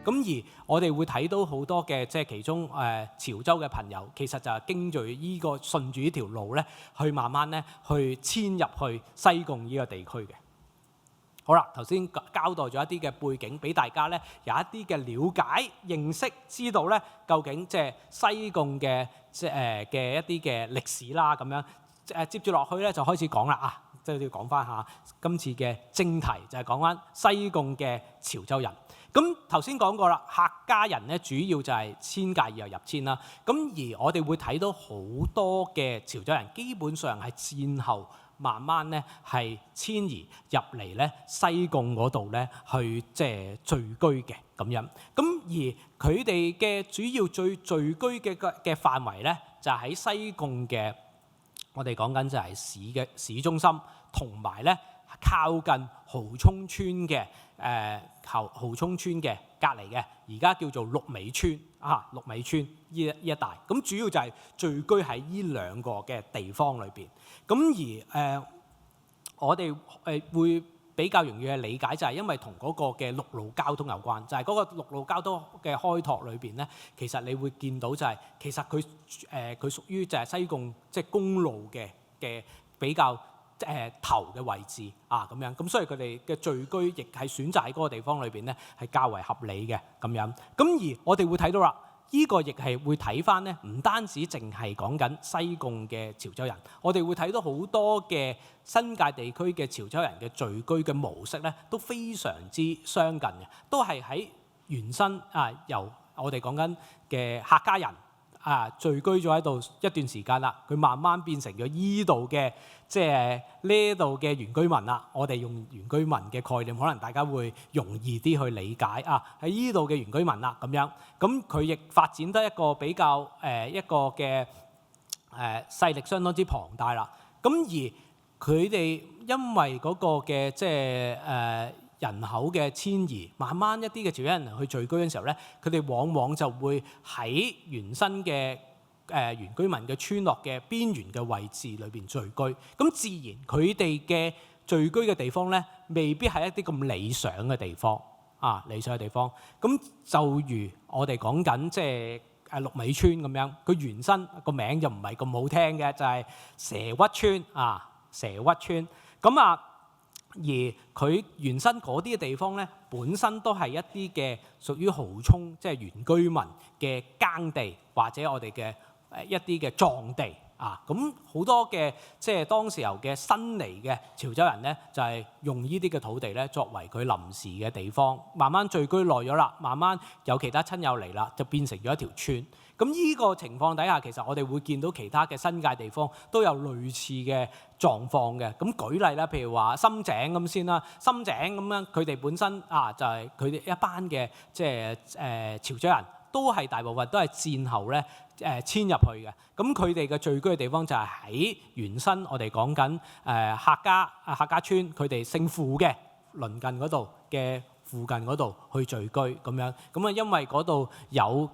咁而我哋會睇到好多嘅即係其中潮州嘅朋友，其實就係經住依個順住呢條路咧，去慢慢咧去遷入去西貢呢個地區嘅。好啦，頭先交代咗一啲嘅背景俾大家咧，有一啲嘅了解、認識，知道咧究竟即係西貢嘅嘅一啲嘅歷史啦，咁樣接住落去咧就開始講啦啊，即係要講翻下今次嘅正題，就係講翻西貢嘅潮州人。咁頭先講過啦，客家人咧主要就係遷界而入遷啦。咁而我哋會睇到好多嘅潮州人，基本上係戰後慢慢咧係遷移入嚟咧西貢嗰度咧去即係聚居嘅咁樣。咁而佢哋嘅主要最聚居嘅範圍咧，就喺西貢嘅我哋講緊就係市中心，同埋咧靠近蠔涌村嘅蠔涌村嘅隔離嘅，而家叫做綠尾村啊，綠尾村呢一帶。咁主要就係聚居喺呢兩個嘅地方裏邊。咁而我哋會比較容易嘅理解，就係因為同嗰個嘅陸路交通有關，就係嗰個陸路交通嘅開拓裏邊咧，其實你會見到就係其實佢屬於就係西貢即係公路嘅比較頭嘅位置啊咁樣，咁所以佢哋嘅聚居亦係選擇喺嗰個地方裏邊咧係較為合理嘅咁樣。咁而我哋會睇到啦。呢個亦係會睇翻咧，唔單止淨係講緊西貢嘅潮州人，我哋會睇到好多嘅新界地區嘅潮州人嘅聚居嘅模式咧，都非常之相近嘅，都係喺原生由我哋講緊嘅客家人聚居咗喺度一段時間啦，佢慢慢變成咗依度嘅即係呢度嘅原居民啦。我哋用原居民嘅概念，可能大家會容易啲去理解喺依度嘅原居民啦咁樣。咁佢亦發展得一個比較一個嘅勢力相當之龐大啦。咁而佢哋因為嗰個嘅即係人口嘅遷移，慢慢一啲嘅潮州人去聚居嘅時候咧，佢哋往往就會喺原生嘅原居民嘅村落嘅邊緣嘅位置裏邊聚居。咁自然佢哋嘅聚居嘅地方咧，未必係一啲咁理想嘅地方理想嘅地方。咁就如我哋講緊即係綠尾村咁樣，佢原身個名就唔係咁好聽嘅，就係蛇鬱村蛇鬱村。咁而佢原生嗰啲嘅地方咧，本身都係一啲嘅屬於蠔涌即係原居民嘅耕地，或者我哋嘅一啲嘅葬地咁好多嘅即係當時候嘅新嚟嘅潮州人咧，就係用呢啲嘅土地咧作為佢臨時嘅地方，慢慢聚居耐咗啦，慢慢有其他親友嚟啦，就變成咗一條村。咁呢個情況底下，其實我哋會見到其他嘅新界地方都有類似嘅狀況嘅。咁舉例啦，譬如話深井咁先啦，深井咁樣佢哋本身就係佢哋一班嘅即係潮州人，都係大部分都係戰後咧遷入去嘅。咁佢哋嘅聚居嘅地方就係喺原生我哋講緊客家村，佢哋姓傅嘅鄰近嗰度嘅附近嗰度去聚居咁樣。咁因為嗰度有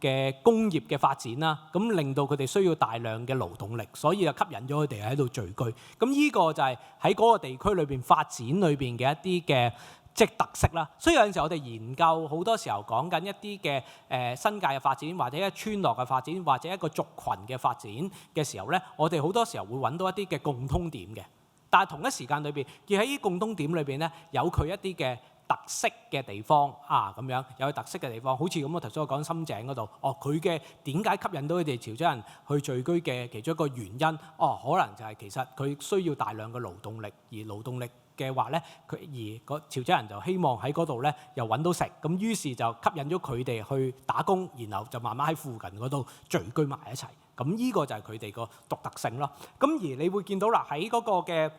嘅工業嘅發展啦，咁令到佢哋需要大量嘅勞動力，所以就吸引咗佢哋喺度聚居。咁呢個就係喺嗰個地區裏邊發展裏邊嘅一啲嘅即係特色啦。所以有陣時我哋研究好多時候講緊一啲嘅新界嘅發展，或者一村落嘅發展，或者一個族群嘅發展嘅時候咧，我哋好多時候會揾到一啲嘅共通點嘅。但係同一時間裏邊，而喺呢共通點裏邊咧，有佢一啲嘅特色嘅地方咁樣，有特色嘅地方，好似咁我頭先我講深井嗰度，佢嘅點解吸引到佢哋潮州人去聚居嘅其中一個原因，可能就係其實佢需要大量嘅勞動力，而勞動力嘅話咧，而個潮州人就希望喺嗰度咧又揾到食，咁於是就吸引咗佢哋去打工，然後就慢慢喺附近嗰度聚居埋一齊。咁呢個就係佢哋個獨特性咯。咁而你會見到啦，喺嗰個嘅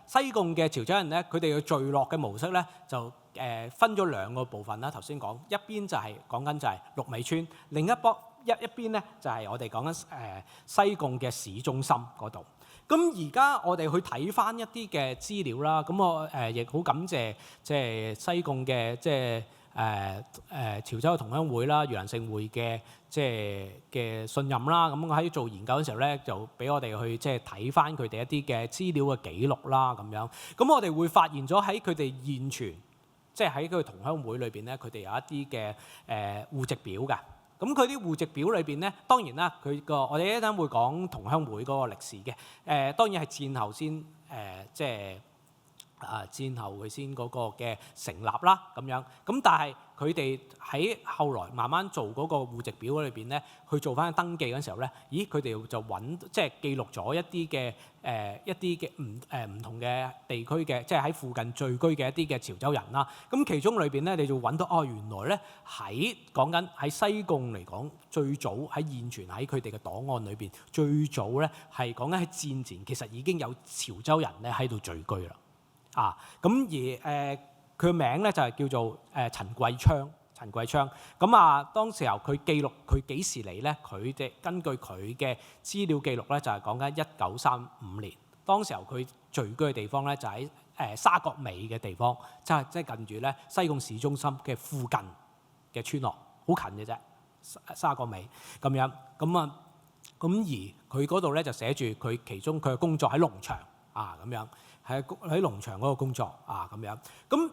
西貢嘅潮州人咧，佢哋嘅聚落嘅模式咧就分咗兩個部分啦。頭先講一邊就係講緊就係綠尾村，另一邊咧就係我哋講緊西貢嘅市中心嗰度。咁而家我哋去睇翻一啲嘅資料啦，咁我亦好感謝即係西貢嘅即係潮州嘅同鄉會啦、盂蘭勝會嘅即係嘅信任啦。咁我喺做研究嘅時候咧，就俾我哋去即係睇翻佢哋一啲嘅資料嘅記錄啦咁樣。咁我哋會發現咗喺佢哋現存即係喺佢同鄉會裏邊咧，佢哋有一啲嘅戶籍表㗎。咁佢啲戶籍表裏邊咧，當然啦，我哋一陣會講同鄉會嗰個歷史嘅。當然係戰後先即係戰後佢先嗰個嘅成立啦咁樣。咁但係佢哋喺後來慢慢做嗰個戶籍表裏邊咧，去做翻登記嗰時候咧，咦佢哋就即係記錄咗一啲嘅唔同嘅地區嘅，即係喺附近聚居嘅一啲嘅潮州人啦。咁其中裏邊咧，你就揾到原來咧講緊喺西貢嚟講，最早喺現存喺佢哋嘅檔案裏邊，最早咧係講緊喺戰前其實已經有潮州人咧喺度聚居啦。咁而佢嘅名咧就係叫做陳貴昌。咁當時候佢記錄佢幾時嚟咧？佢哋根據佢嘅資料記錄咧，就係講緊1935年。當時候佢聚居嘅地方咧，就喺沙角尾嘅地方，即係近住咧西貢市中心嘅附近嘅村落，好近嘅啫，沙角尾咁樣。咁而佢嗰度咧就寫住其中佢嘅工作喺農場咁樣，喺農場嗰個工作咁樣。咁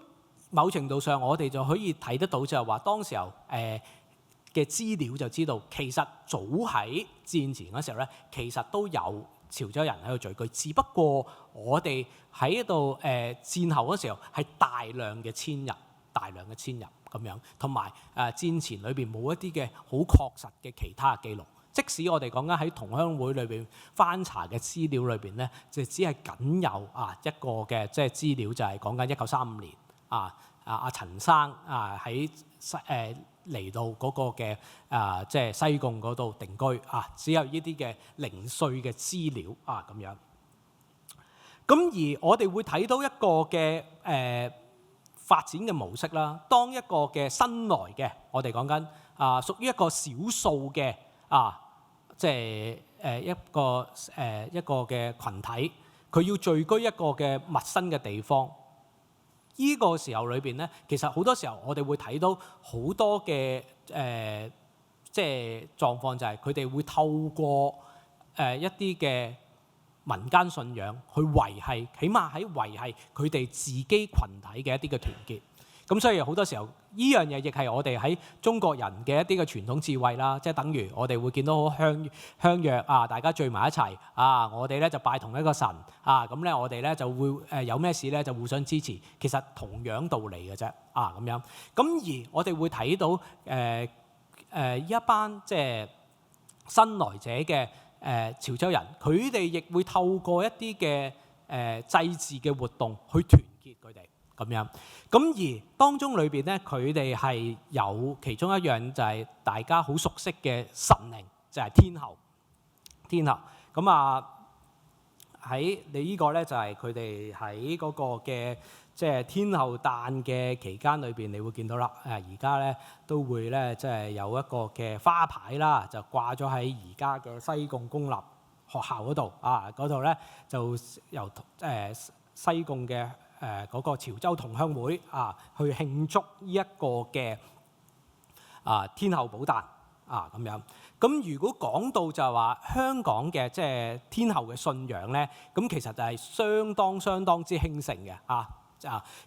某程度上，我哋就可以睇得到就係話，當時候嘅資料就知道，其實早喺戰前嗰時候咧，其實都有潮州人喺度聚居，只不過我哋喺度戰後嗰時候係大量嘅遷入咁樣，同埋戰前裏邊冇一啲嘅好確實嘅其他嘅記錄。即使我哋講緊喺同鄉會裏邊翻查嘅資料裏邊咧，就只係僅有一個嘅即係資料，就係講緊1935年陳生喺嚟到嗰個嘅即係西貢嗰度定居只有呢啲嘅零碎嘅資料咁樣。咁而我哋會睇到一個嘅發展嘅模式啦。當一個嘅新來嘅，我哋講緊屬於一個少數嘅即係一個嘅群體，佢要聚居一個嘅陌生嘅地方。呢個時候裏邊咧，其實好多時候我哋會睇到好多嘅即係狀況，就係佢哋會透過一啲嘅民間信仰去維係，起碼喺維係佢哋自己群體嘅一啲嘅團結。咁所以好多時候，呢樣嘢亦係我哋喺中國人嘅一啲嘅傳統智慧啦，即係等於我哋會見到好相約大家聚埋一齊我哋咧就拜同一個神咁咧我哋咧就會有咩事咧就互相支持，其實同樣道理嘅啫咁樣。咁而我哋會睇到一班即係新來者嘅潮州人，佢哋亦會透過一啲嘅祭祀嘅活動去團結佢哋。咁樣，咁而當中裏邊咧，佢哋係有其中一樣就係大家好熟悉嘅神靈，就係天后。咁喺你呢個咧就係佢哋喺嗰個嘅即係天后誕嘅期間裏邊，你會見到啦。而家咧都會咧即係有一個嘅花牌啦，就掛咗喺而家嘅西貢公立學校嗰度嗰度咧就由西貢嘅嗰個潮州同鄉會去慶祝呢一個嘅天后寶誕咁樣。咁如果講到就係話香港嘅即係天后嘅信仰咧，咁其實就係相當之興盛嘅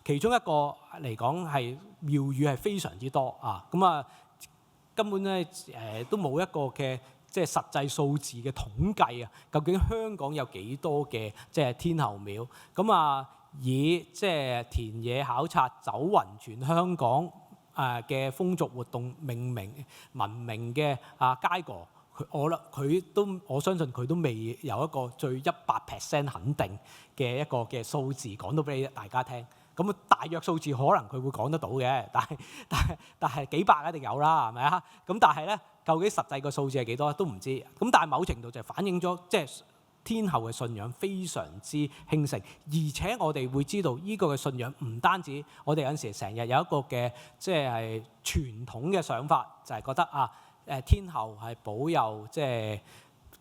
其中一個嚟講係廟宇係非常之多根本咧都冇一個嘅即係實際數字嘅統計究竟香港有幾多嘅即係天后廟咁以即係田野考察走勻全香港嘅風俗活動命名聞名嘅佳哥，我相信佢都未有一個最100% 肯定嘅一個嘅數字講到俾大家聽。咁大約數字可能佢會講得到嘅，但係幾百一定有啦，係咪啊？咁但係咧，究竟實際個數字係幾多都唔知。咁但係某程度就反映咗即係天后嘅信仰非常之興盛，而且我哋會知道呢個嘅信仰唔單止，我哋有陣時成日有一個嘅即係傳統嘅想法，就係覺得天后係保佑即係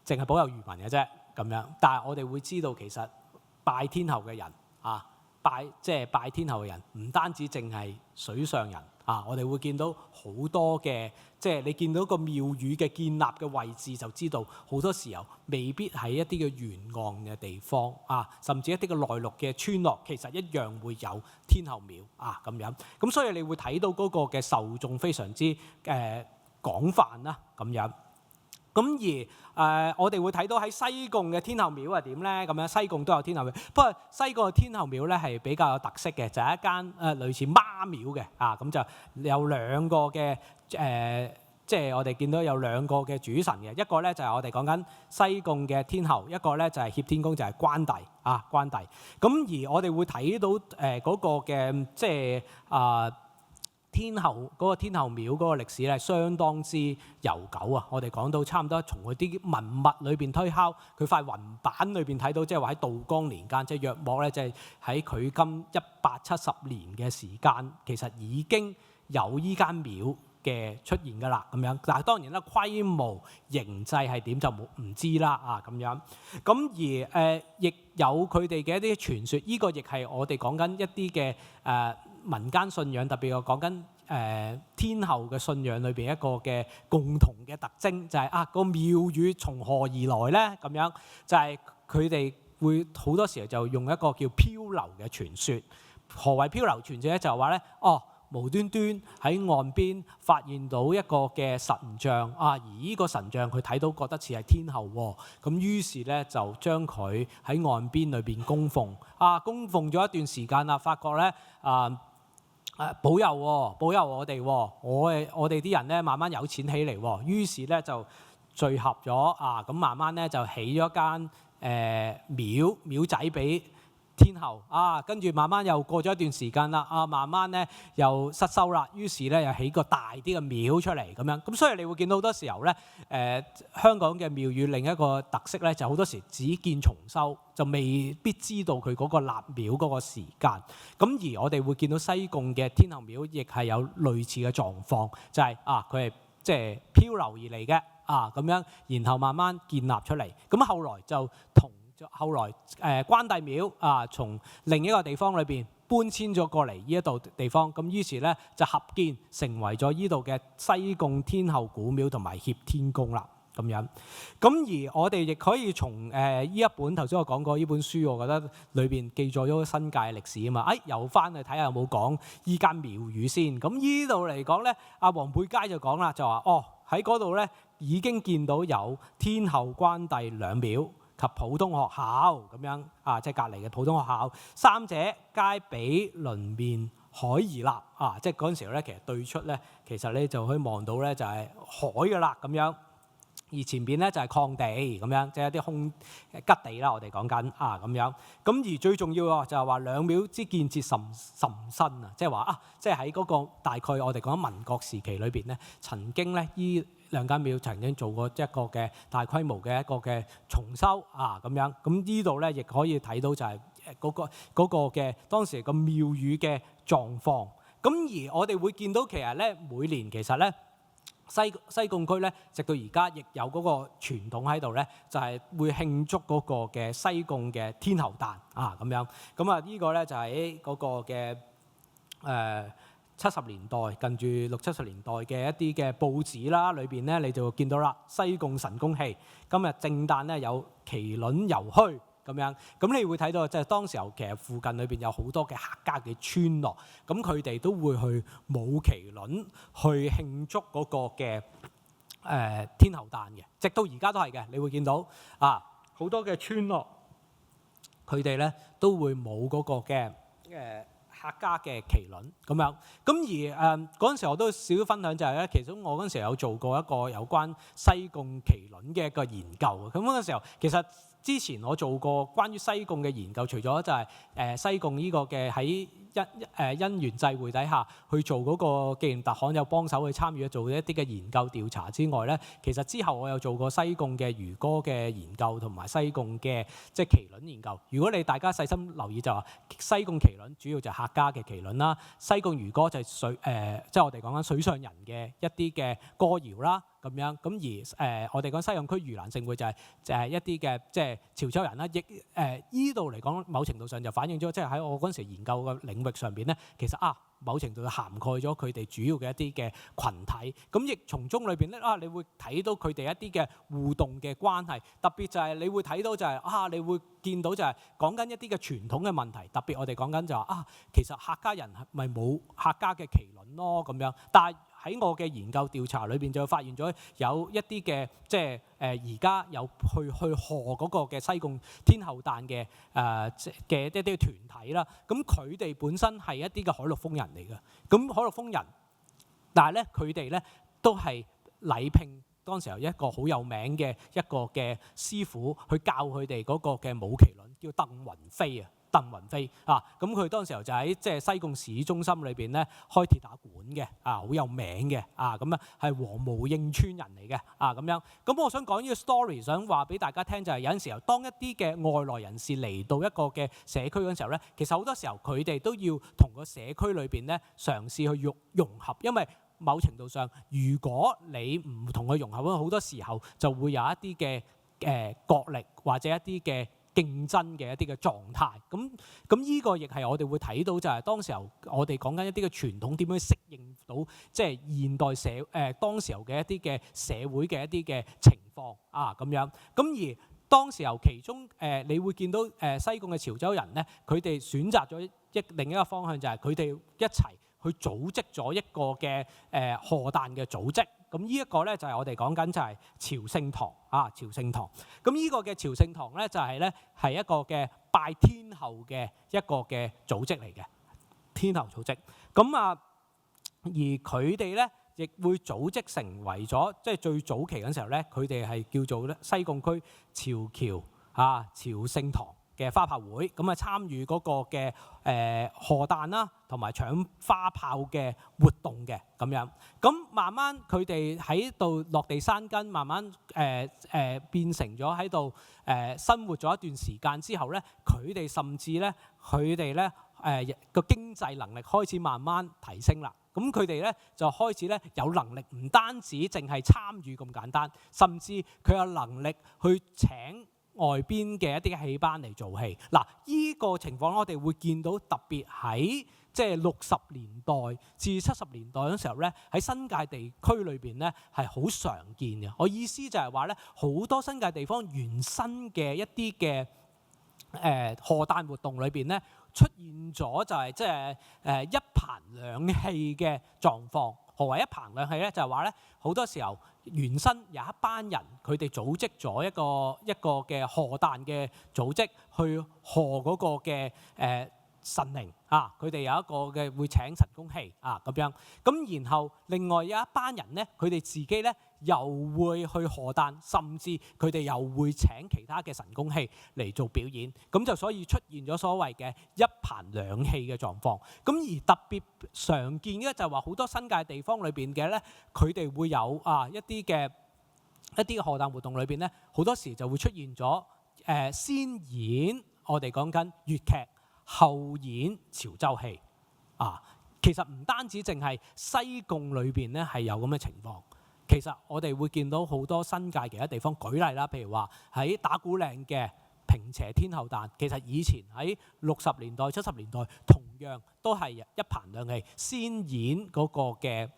淨係保佑漁民嘅啫咁樣。但係我哋會知道其實拜天后嘅人拜天后嘅人，唔單止淨係水上人啊，我哋會見到好多嘅，你見到個廟宇嘅建立嘅位置，就知道好多時候未必喺一啲嘅沿岸嘅地方啊，甚至一啲嘅內陸嘅村落，其實一樣會有天后廟啊咁樣。咁所以你會睇到嗰個嘅受眾非常之廣泛啦咁樣。咁而我哋會睇到喺西貢嘅天后廟係點咧？咁樣西貢都有天后廟，不過西貢嘅天后廟咧係比較有特色嘅，就係一間類似媽廟嘅啊，咁就有兩個嘅我哋見到有兩個嘅主神嘅，一個咧就係我哋講緊西貢嘅天后，一個咧就係協天宮，就係關帝啊關帝。咁而我哋會睇到嗰個嘅天后嗰個天后廟嗰個歷史咧，相當之悠久啊！我哋講到差唔多從佢啲文物裏邊推敲，佢塊雲板裏邊睇到，即係話喺道光年間，即係約莫咧，即係喺距今170年嘅時間，其實已經有依間廟嘅出現㗎啦，咁樣。但係當然啦，規模形制係點就唔知啦啊咁樣。咁而亦有佢哋嘅一啲傳說，呢個亦係我哋講緊一啲嘅民間信仰，特別我講緊天后嘅信仰裏邊一個嘅共同嘅特徵，就係個廟宇從何而來咧？咁樣就係佢哋會好多時候就用一個叫漂流嘅傳說。何謂漂流傳說咧？就係話咧，無端端喺岸邊發現到一個嘅神像啊，而呢個神像佢睇到覺得似係天后喎，咁於是咧就將佢喺岸邊裏邊供奉供奉咗一段時間啦，發覺咧保佑我哋，我哋啲人咧慢慢有錢起嚟喎，於是咧就聚合咗咁慢慢咧就起咗間廟仔俾天后跟住慢慢又過咗一段時間啦，慢慢咧又失收啦，於是咧又起個大啲嘅廟出嚟咁樣。咁所以你會見到好多時候咧，香港嘅廟宇另一個特色咧，就好多時只見重修，就未必知道佢嗰個立廟嗰個時間。咁而我哋會見到西貢嘅天后廟，亦係有類似嘅狀況，就係佢係即係漂流而嚟嘅咁樣，然後慢慢建立出嚟。咁後來就後來關帝廟從另一個地方裏邊搬遷咗過嚟呢一度地方，咁於是咧就合建成為咗呢度嘅西貢天后古廟同埋協天宮啦咁樣。咁而我哋亦可以從呢一本頭先我講過呢本書，我覺得裏邊記載咗新界歷史啊嘛，又翻去睇下有冇講依間廟宇先。咁呢度嚟講咧，阿黃佩佳就講啦，就話喺嗰度咧已經見到有天后關帝兩廟及普通學校咁樣即係隔離嘅普通學校，三者皆比鄰面海而立即係嗰陣時候咧，其實對出咧，其實咧就可以望到咧就係海㗎啦咁樣，而前邊咧就係礦地咁樣，即係一啲空吉地啦，我哋講緊咁樣。咁而最重要就係話兩廟之建設甚新啊，即係話即係喺嗰個大概我哋講民國時期裏邊咧，曾經咧依兩間廟曾經做過一個嘅大規模嘅一個嘅重修咁樣，咁呢度咧亦可以睇到就係嗰個嘅當時個廟宇嘅狀況。咁而我哋會見到其實咧每年其實咧西貢區咧直到而家亦有嗰個傳統喺度咧，就係會慶祝嗰個嘅西貢嘅天后誕咁樣。咁呢個咧就係嗰個嘅70年代近住60-70年代嘅一啲嘅報紙啦，裏邊咧你就會見到啦，西貢神功戲今日正誕咧有麒麟遊墟咁樣，咁你會睇到即係當時候其實附近裏邊有好多嘅客家嘅村落，咁佢哋都會去舞麒麟去慶祝嗰個嘅天后誕嘅，直到而家都係嘅。你會見到好多嘅村落，佢哋咧都會舞嗰個嘅客家嘅麒麟咁樣。咁而嗰陣時我都少少分享就係咧，其實我嗰陣時有做過一個有關西貢麒麟嘅一個研究。咁嗰陣時候其實之前我做過關於西貢嘅研究，除咗就係西貢呢個嘅喺因緣際會底下去做嗰個紀念特刊，有幫手去參與做一啲嘅研究調查之外咧，其實之後我有做過西貢嘅漁歌嘅研究同埋西貢嘅即係麒麟研究。如果你大家細心留意就話，西貢麒麟主要就係客家嘅麒麟啦，西貢漁歌就係即係我哋講緊水上人嘅一啲嘅歌謠啦。咁樣。咁而我哋講西貢區盂蘭勝會就係一啲嘅即係潮州人啦，亦依度嚟講某程度上就反映咗即係喺我嗰陣時研究嘅領域上邊咧，其實某程度涵蓋咗佢哋主要嘅一啲嘅群體，咁亦從中裏邊咧你會睇到佢哋一啲嘅互動嘅關係，特別就係你會睇到就係你會見到就係講緊一啲嘅傳統嘅問題，特別我哋講緊就話其實客家人咪冇客家嘅麒麟咯咁樣，但係喺我嘅研究調查裏邊就發現咗有一啲嘅即係而家有去賀嗰個嘅西貢天后誕嘅一啲團體啦，咁佢哋本身係一啲嘅海陸豐人嚟嘅，咁海陸豐人，但係咧佢哋咧都係禮聘當時候一個好有名嘅一個嘅師傅去教佢哋嗰個嘅舞麒麟，叫鄧雲飛啊。鄧雲飛咁佢當時候就喺即係西貢市中心裏邊咧開鐵打館嘅好有名嘅咁係黃毛應村人嚟嘅咁樣。咁我想講呢個 story， 想話俾大家聽就係有陣時候，當一啲嘅外來人士嚟到一個嘅社區嗰陣時候咧，其實好多時候佢哋都要同個社區裏邊咧嘗試去融合，因為某程度上，如果你唔同佢融合，好多時候就會有一啲嘅角力或者一啲嘅競爭嘅一啲嘅狀態，咁依個亦係我哋會睇到就係當時候我哋講緊一啲嘅傳統點樣適應到即係現代當時候嘅一啲嘅社會嘅一啲嘅情況咁樣。咁而當時候其中你會見到西貢嘅潮州人咧，佢哋選擇咗另一個方向，就係佢哋一齊去組織咗一個嘅賀誕嘅組織。咁呢一個咧就係我哋講緊就係潮聖堂潮聖堂。咁呢個嘅潮聖堂咧就係咧係一個嘅拜天后嘅一個嘅組織嚟嘅，天后組織。咁而佢哋咧亦會組織成為咗即係最早期嗰陣時候咧，佢哋係叫做咧西貢區潮僑潮聖堂嘅花炮會，咁參與嗰個嘅賀誕啦，同埋搶花炮嘅活動嘅咁樣。咁慢慢佢哋喺度落地生根，慢慢變成咗喺度生活咗一段時間之後咧，佢哋甚至咧佢哋咧個經濟能力開始慢慢提升啦。咁佢哋咧就開始咧有能力唔單止淨係參與咁簡單，甚至佢有能力去請外邊嘅一啲戲班嚟做戲。嗱，依個情況我哋會見到特別喺即係60年代至70年代嗰時候咧，喺新界地區裏邊咧係好常見嘅。我意思就係話咧，好多新界地方原生嘅一啲嘅賀誕活動裏邊咧，出現咗就係即係一棚兩戲嘅狀況。何謂一棚兩戲咧？就係話咧，好多時候原生有一班人，佢哋組織咗一個嘅賀誕嘅組織，去賀嗰個嘅神靈佢哋有一個嘅會請神功戲咁樣。咁然後另外有一班人咧，佢哋自己咧又會去賀誕，甚至佢哋又會請其他嘅神功戲嚟做表演。咁就所以出現咗所謂嘅一棚兩戲嘅狀況。咁而特別常見嘅就係話好多新界地方裏邊嘅咧，佢哋會有一啲嘅賀誕活動裏邊咧，好多時就會出現咗先演我哋講緊粵劇，後演潮州戲其實唔單止淨係西貢裏邊咧係有咁嘅情況，其實我哋會見到好多新界其他地方。舉例啦，譬如話喺打鼓嶺嘅坪輋天后誕，其實以前喺60年代、70年代同樣都係一棚兩戲，先演嗰個嘅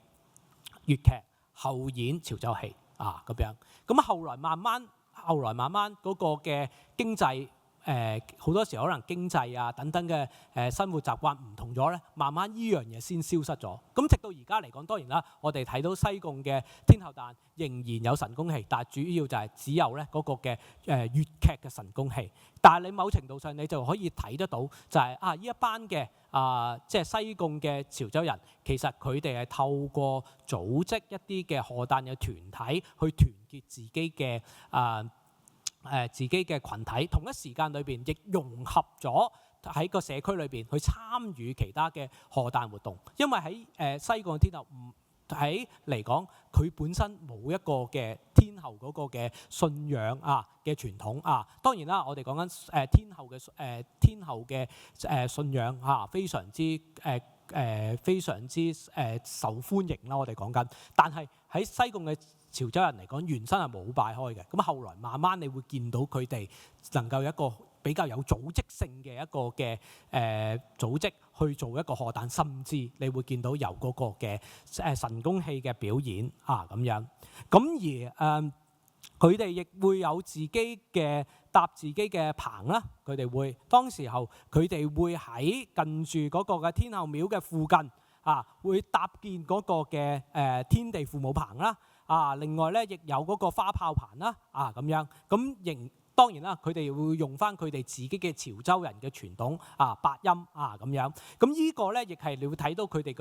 粵劇，後演潮州戲咁樣。咁後來慢慢嗰個嘅經濟好多時候可能經濟等等嘅生活習慣唔同咗咧，慢慢依樣嘢先消失咗。咁直到而家嚟講，當然啦，我哋睇到西貢嘅天后誕仍然有神功戲，但係主要就係只有咧嗰個嘅粵劇嘅神功戲。但係你某程度上你就可以睇得到，就係呢一班嘅即係西貢嘅潮州人，其實佢哋係透過組織一啲嘅賀誕嘅團體去團結自己嘅自己嘅群體，同一時間裏邊亦融合咗喺個社區裏邊去參與其他嘅賀誕活動。因為喺西貢嘅天后喺嚟講，佢本身冇一個嘅天后嗰個嘅信仰嘅傳統當然啦，我哋講緊天后嘅信仰非常之受歡迎啦。我哋講緊，但係喺西貢嘅潮州人嚟講，原身係冇拜開嘅。咁後來慢慢你會見到佢哋能夠有一個比較有組織性嘅一個嘅組織去做一個賀誕，甚至你會見到有嗰個嘅神功戲嘅表演啊咁樣。咁而佢哋亦會有自己嘅搭自己嘅棚啦，佢哋會當時候佢哋會喺近住嗰個嘅天后廟嘅附近啊，會搭建嗰個嘅天地父母棚啦。啊，另外咧亦有嗰個花炮棚啦，啊咁樣，咁當然啦，佢哋會用翻佢哋自己嘅潮州人嘅傳統啊八音啊咁樣，咁呢個咧亦係你會睇到佢哋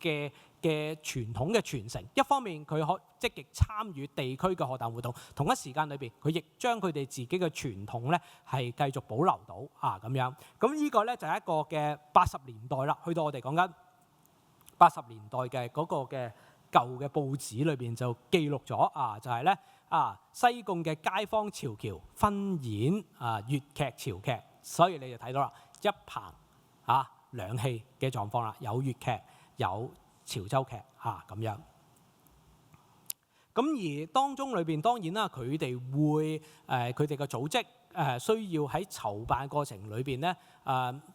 嘅傳統嘅傳承。一方面佢可積極參與地區嘅賀誕活動，同一時間裏邊佢亦將佢哋自己嘅傳統咧係繼續保留到啊咁樣。咁呢個咧就係一個嘅80年代啦，去到我哋講緊80年代嘅嗰個嘅舊嘅報紙裏邊就記錄咗啊，就係咧西貢嘅街坊潮僑分演粵劇潮劇，所以你就睇到啦，一棚兩戲嘅狀況啦，有粵劇有潮州劇咁樣。咁而當中裏邊當然啦，佢哋會佢哋嘅組織需要喺籌辦過程裏邊咧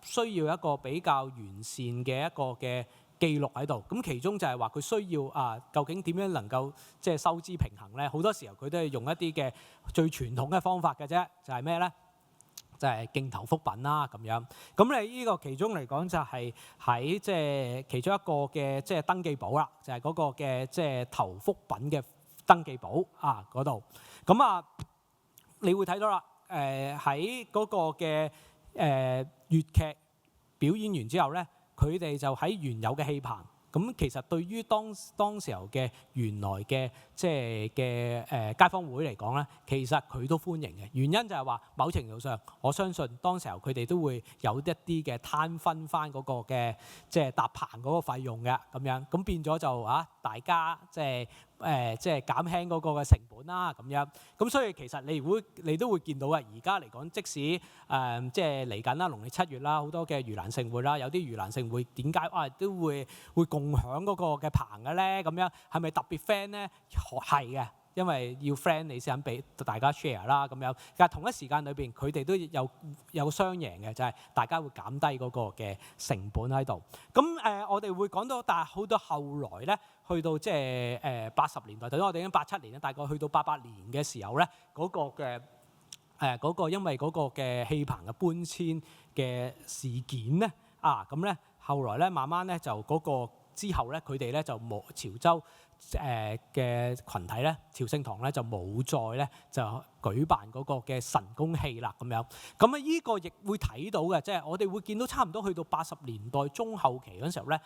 需要一個比較完善嘅一個嘅記錄喺度。咁其中就係話佢需要究竟點樣能夠即係收支平衡咧？好多時候佢都係用一啲嘅最傳統嘅方法嘅啫，就係咩咧？就係競投福品啦咁樣。咁你呢個其中嚟講就係喺即係其中一個嘅即係登記簿啦，就係嗰個嘅即係投福品嘅登記簿嗰度。咁你會睇到啦，喺嗰個嘅粵劇表演完之後咧，佢哋就喺原有嘅戲棚。咁其實對於當時候嘅原來嘅即係嘅街坊會嚟講咧，其實佢都歡迎嘅。原因就係話某程度上，我相信當時候佢哋都會有一啲嘅攤分翻嗰個嘅即係搭棚嗰個費用嘅咁樣。咁變咗就大家即係減輕嗰個嘅成本啦咁樣。咁所以其實你都會見到而家嚟講，即使即係嚟緊啦，農曆7月啦，好多嘅盂蘭勝會啦，有啲盂蘭勝會點解都會共享嗰個嘅棚嘅咧？咁樣係咪特別 friend 咧？係嘅，因為要 friend 你先肯俾大家 share 啦咁樣。但係同一時間裏邊，佢哋都有雙贏嘅，就係大家會減低嗰個嘅成本喺度。咁我哋會講到，但係好到後來咧，去到即係80年代，等於我哋已經87年咧，大概去到88年嘅時候咧，嗰個嘅嗰個因為嗰個嘅戲棚嘅搬遷嘅事件咧咁咧後來咧慢慢咧就嗰個之後咧，佢哋咧就冇潮州嘅群體咧，潮聖堂咧就冇再咧就舉辦嗰個嘅神功戲啦咁樣。咁呢個亦會睇到嘅，即係我哋會見到差唔多去到80年代中後期嗰陣時候咧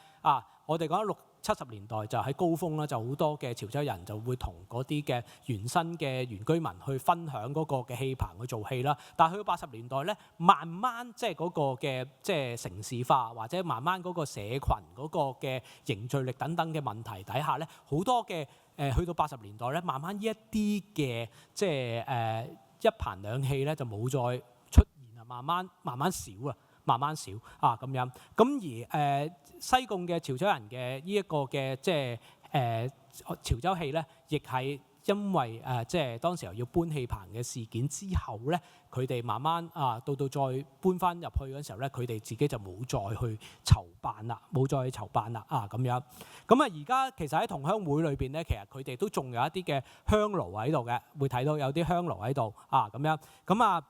我哋講60、70年代就喺高峰啦，就好多嘅潮州人就會同嗰啲嘅原生嘅原居民去分享嗰個嘅戲棚去做戲啦。但係去到80年代咧，慢慢即係嗰個嘅即係城市化，或者慢慢嗰個社群嗰個嘅凝聚力等等嘅問題底下咧，好多嘅去到80年代咧，慢慢呢一啲嘅即係一棚兩戲咧就冇再出現啊，慢慢少啊。慢慢少咁樣。咁而西貢嘅潮州人嘅呢一個嘅即係潮州戲咧，亦係因為即係當時候要搬戲棚嘅事件之後咧，佢哋慢慢到再搬翻入去嗰時候咧，佢哋自己就冇再去籌辦啦，咁樣。咁而家其實喺同鄉會裏邊咧，其實佢哋都仲有一啲嘅香爐喺度嘅，會睇到有啲香爐喺度咁樣。咁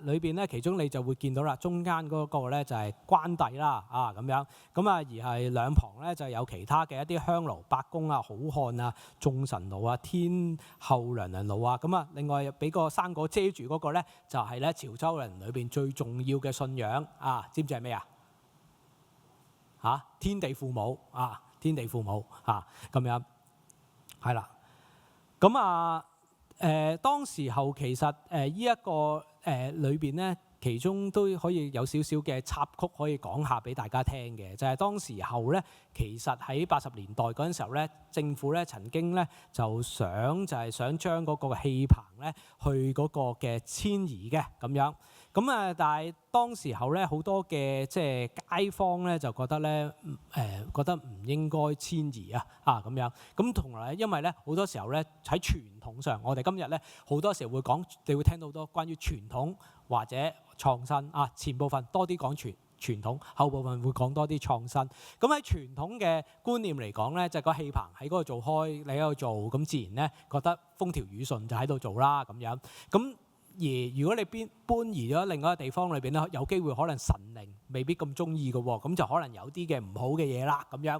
裏邊咧，其中你就會見到啦，中間嗰個咧就係關帝啦咁樣。咁而係兩旁咧就有其他嘅一啲香爐，伯公好漢眾神爐天后娘娘爐咁另外俾個生果遮住嗰個咧，就係咧潮州人裏邊最重要嘅信仰知唔知係咩天地父母天地父母咁樣係啦。咁當時候其實呢一個裏邊咧，其中都可以有少少嘅插曲可以講下俾大家聽嘅，就係當時候咧，其實喺80年代嗰陣時候咧，政府咧曾經咧就想將嗰個氣棚咧去嗰個嘅遷移嘅咁樣。但係當時候咧，好多嘅即係街坊咧就覺得咧，覺得唔應該遷移啊咁樣。咁同埋因為咧好多時候咧喺傳統上，我哋今日咧好多時候會講，你會聽到好多關於傳統或者創新啊。前部分多啲講傳統，後部分會講多啲創新。咁喺傳統嘅觀念嚟講咧，就係個氣棚喺嗰度做開，你喺度做，咁自然咧覺得風調雨順就喺度做啦咁樣。而如果你搬移咗另外一個地方裏邊咧，有機會可能神靈未必咁中意嘅喎，咁就可能有啲嘅唔好嘅嘢啦咁樣。